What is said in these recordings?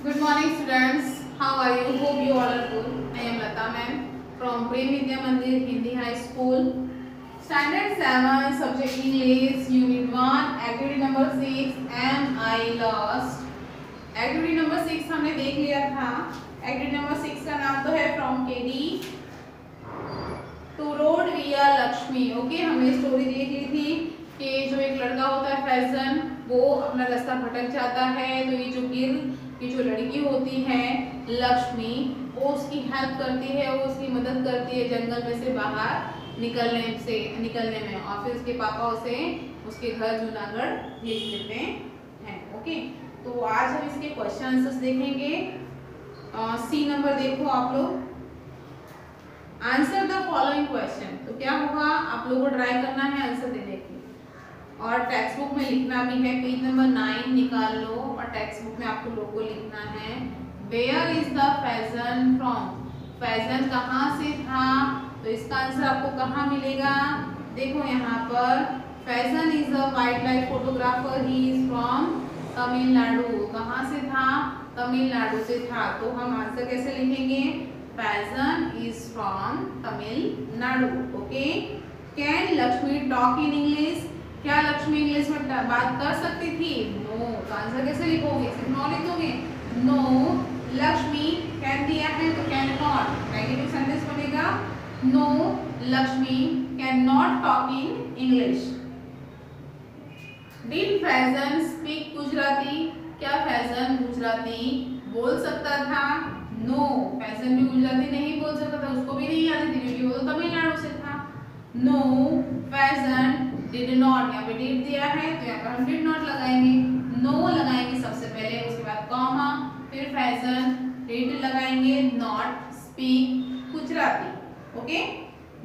Good morning, students. How are you? Hope you all are good. I am Lata ma'am from Prem Vidya Mandir Hindi High School. Standard 7, Subject English, Unit 1, Activity number 6. Am I lost? Activity number 6 हमने देख लिया था. Activity number 6 का नाम तो है From KD to Road via Lakshmi. Okay, हमने story देख ली थी कि जो एक लड़का होता है फैजन, वो अपना रास्ता भटक जाता है, तो ये जो लड़की होती है लक्ष्मी, वो उसकी हेल्प करती है, वो उसकी मदद करती है जंगल में से बाहर निकलने में, और फिर उसके पापा उसे उसके घर जूनागढ़ भेज देते हैं. ओके, तो आज हम इसके क्वेश्चन आंसर्स देखेंगे. सी नंबर देखो आप लोग. Answer the following question. तो क्या होगा, आप लोगों को ट्राई करना है आंसर देने की, और टेक्स्ट बुक में लिखना भी है. पेज नंबर 9 निकाल लो और टेक्स्ट बुक में आपको लोगों को लिखना है. Where is the Faizan from. Faizan कहाँ से था, तो इसका आंसर आपको कहाँ मिलेगा. देखो यहाँ पर Faizan is a wild life photographer. He is from Tamil Nadu. कहाँ से था, तमिलनाडु से था. तो हम आंसर कैसे लिखेंगे, Faizan is from Tamil Nadu. Okay. Can Lakshmi talk in English. क्या लक्ष्मी इंग्लिश में बात कर सकती थी. नो. तो आंसर कैसे लिखोगे, सिर्फ नो लिखोगे. नो लक्ष्मी कैन दिया है तो कैन नॉट, नेगेटिव सेंटेंस बनेगा. No Lakshmi can not talk in English. Did Faizan speak Gujarati. क्या फैजन गुजराती बोल सकता था. नो, फैजन भी गुजराती नहीं बोल सकता था, उसको भी नहीं आती थी क्योंकि वो तो तमिलनाडु से था. No Faizan did not. यहाँ पे डिड दिया है तो यहाँ पर हम डिड नॉट लगाएंगे. नो लगाएंगे सबसे पहले, उसके बाद कॉमा, फिर फैजन डिड लगाएंगे not speak Gujarati. Okay.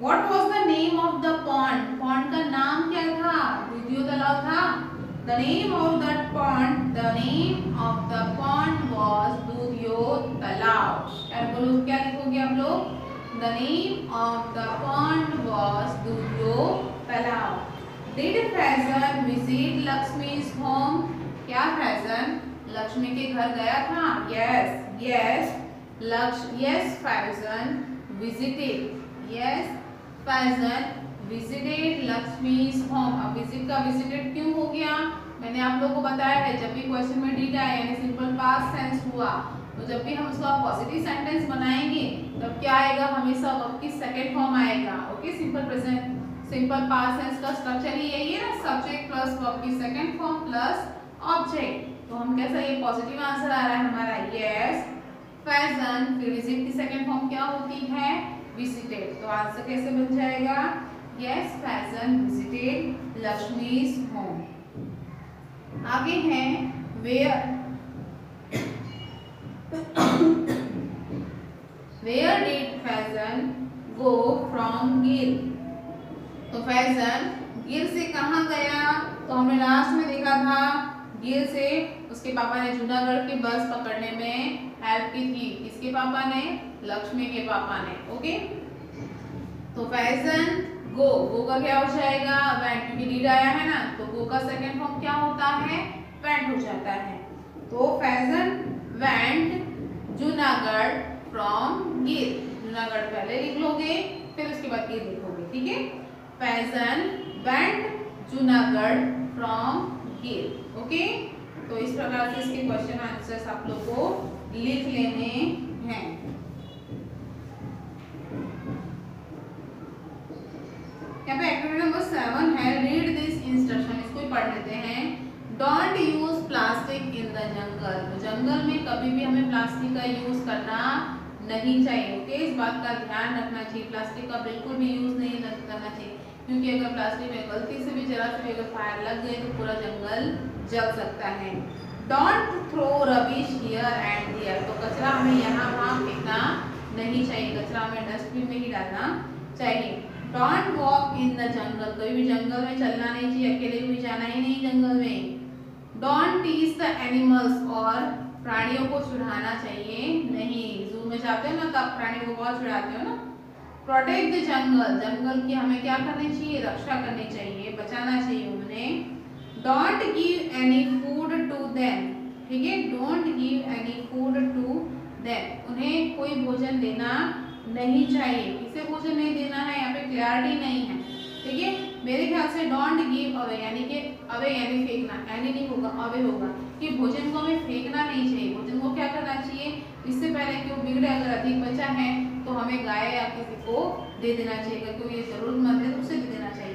What was the name of the pond. Pond का नाम क्या था, दूधियो तालाब था. The name of that pond, the name of the pond was Dudhiyo Talab. क्या लिखोगे आप लोग, the name of the pond was Dudhiyo Talab. Did Faizan visit लक्ष्मी's home. क्या फैजन लक्ष्मी के घर गया था. Yes Faizan visited. Yes Faizan visited लक्ष्मी's home. अब visit का visited क्यों हो गया, मैंने आप लोगों को बताया है. जब भी क्वेश्चन में did आया यानी सिंपल पास्ट टेंस हुआ, तो जब भी हम उसका पॉजिटिव सेंटेंस बनाएंगे तब क्या आएगा, हमेशा वर्ब की सेकंड फॉर्म आएगा. Okay. Simple present simple past tense का स्ट्रक्चर ही यही है ना, सब्जेक्ट प्लस वर्ब की सेकंड फॉर्म प्लस ऑब्जेक्ट. तो हम कैसा, ये पॉजिटिव आंसर आ रहा है हमारा. यस फैजन, फिर विजिट की सेकंड फॉर्म क्या होती है, विजिटेड. तो आंसर कैसे बन जाएगा, yes Faizan visited Lakshmi's home. आगे है where did Faizan go from Gir. तो फैजन गिर से कहाँ गया, तो हमने लास्ट में देखा था गिर से उसके पापा ने जूनागढ़ की बस पकड़ने में हेल्प की थी. किसके पापा ने, लक्ष्मी के पापा ने. ओके. तो फैजन गो का क्या हो जाएगा, वेंट, क्योंकि डिड आया है ना, तो गो का सेकंड फॉर्म क्या होता है, वेंट हो जाता है. तो फैजन वेंट जूनागढ़ फ्रॉम गिर. जूनागढ़ पहले लिख लोगे, फिर उसके बाद गिर लिखोगे. ठीक है. फैजन वेंट जूनागढ़ फ्रॉम गिर. ओके. तो इस प्रकार से इसके क्वेश्चन आंसर्स आप लोग को लिख लेने हैं. यहाँ पे एक्टिविटी नंबर 7 है, रीड दिस इंस्ट्रक्शन. इसको ही पढ़ लेते हैं. Don't use plastic in the jungle. तो जंगल में कभी भी हमें प्लास्टिक का यूज करना नहीं चाहिए. ओके. इस बात का ध्यान रखना चाहिए, प्लास्टिक का बिल्कुल भी यूज नहीं करना चाहिए, क्योंकि अगर प्लास्टिक में गलती से भी जरा से भी अगर फायर लग गई तो पूरा जंगल जल सकता है. Don't throw rubbish here and there. तो कचरा हमें यहाँ वहाँ फेंकना नहीं चाहिए, कचरा हमें डस्टबिन में ही डालना चाहिए. Don't walk in the jungle. कभी भी जंगल में चलना नहीं चाहिए, अकेले भी जाना ही नहीं जंगल में. Don't tease the animals. और प्राणियों को चिढ़ाना चाहिए नहीं. जू में जाते हो ना तो आप प्राणियों को बहुत चिढ़ाते हो ना. Protect the jungle. जंगल की हमें क्या करनी चाहिए, रक्षा करनी चाहिए, बचाना चाहिए उन्हें. Don't give any food to them. ठीक है। Don't give any food to them, उन्हें कोई भोजन देना नहीं चाहिए। किसे भोजन नहीं देना है, यहाँ पे क्लियरिटी नहीं है, ठीक है। मेरे ख्याल से डोंट गिव अवे यानी कि अवे यानी फेंकना, एनी नहीं होगा, अवे होगा कि भोजन को हमें फेंकना नहीं चाहिए। भोजन को क्या करना चाहिए, इससे पहले कि वो बिगड़े, अगर अधिक बचा है तो हमें गाय या किसी को दे देना चाहिए, क्योंकि ये जरूरतमंद है तो उसे दे देना चाहिए।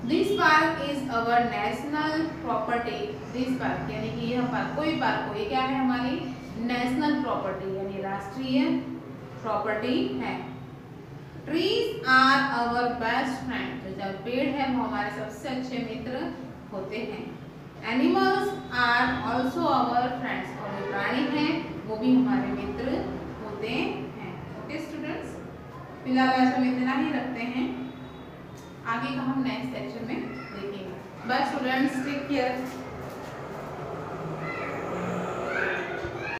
This park is our national property, this park यानी कि यह पार्क, कोई पार्क हो, ये क्या है हमारी नेशनल प्रॉपर्टी यानी राष्ट्रीय प्रॉपर्टी है। Trees are our best friend, तो जब पेड़ है वो हमारे सबसे अच्छे मित्र होते हैं। Animals are also our friends, और जो प्राणी हैं वो भी हमारे मित्र होते हैं। ओके स्टूडेंट्स, फिलहाल आज हम इतना ही रखते हैं, आगे का हम नेक्स्ट सेक्शन में देखेंगे। Bye students, take care.